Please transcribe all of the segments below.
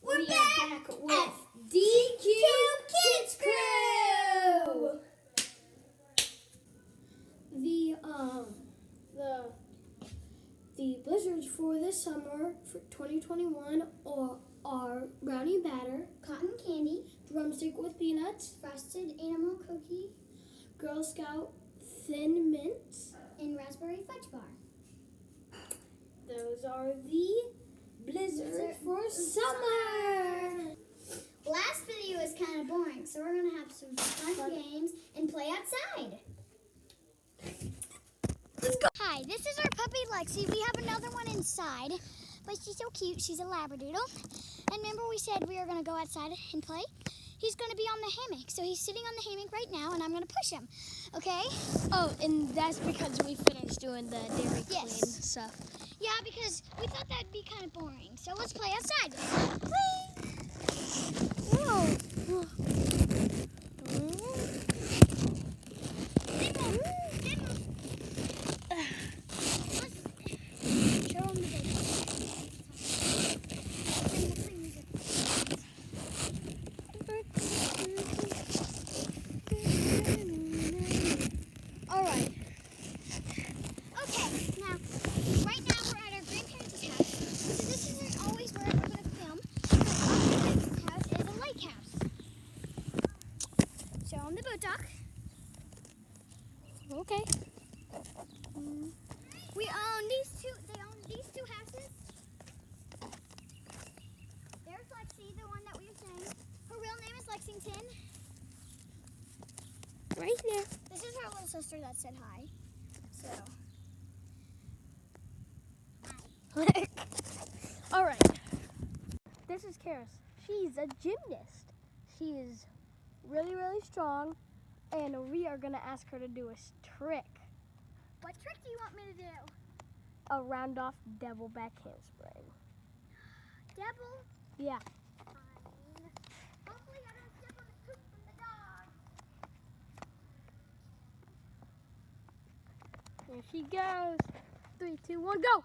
We're back with DQ Kids Crew. The blizzards for this summer for 2021 are brownie batter, cotton candy, drumstick with peanuts, frosted animal cookie, Girl Scout thin mints, and raspberry fudge bar. Those are the blizzards for summer. Last video was kind of boring, so we're going to have some fun games and play outside. Let's go. Hi, this is our puppy Lexi. We have another one inside, but she's so cute. She's a Labradoodle. And remember we said we were going to go outside and play? He's going to be on the hammock. So he's sitting on the hammock right now, and I'm going to push him. Okay? Oh, and that's because we finished doing the Dairy Queen stuff. Yeah, because we thought that'd be kind of boring. So let's play outside. Whoa. On the boat dock. Okay. We own these two. They own these two houses. There's Lexi, the one that we were saying. Her real name is Lexington. Right there. This is her little sister that said hi. So. All right. This is Karis. She's a gymnast. She is really, really strong, and we are going to ask her to do a trick. What trick do you want me to do? A round off devil back handspring. Devil? Yeah. Fine. Hopefully I don't step on the poop from the dog. Here she goes. 3, 2, 1, go!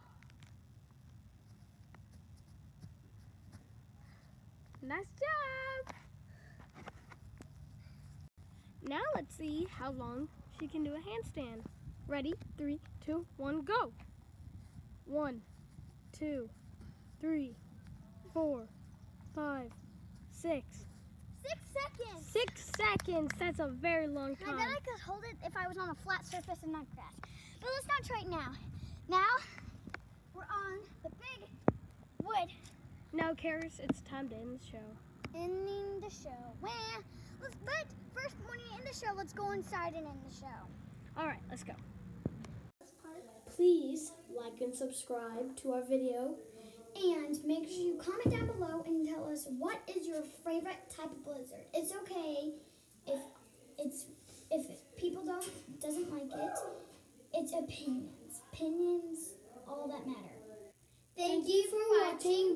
Nice job! Now let's see how long she can do a handstand. Ready? 3, 2, 1, go! 1, 2, 3, 4, 5, 6. 6 seconds! 6 seconds! That's a very long time. I bet I could hold it if I was on a flat surface and not grass. But let's not try it now. Now, we're on the big wood. Now, Karis, it's time to end the show. Ending the show. But first, when you end the show, let's go inside and end the show. All right, let's go. Please like and subscribe to our video. And make sure you comment down below and tell us what is your favorite type of blizzard. It's okay if people doesn't like it. It's opinions. Opinions, all that matter. Thank you for watching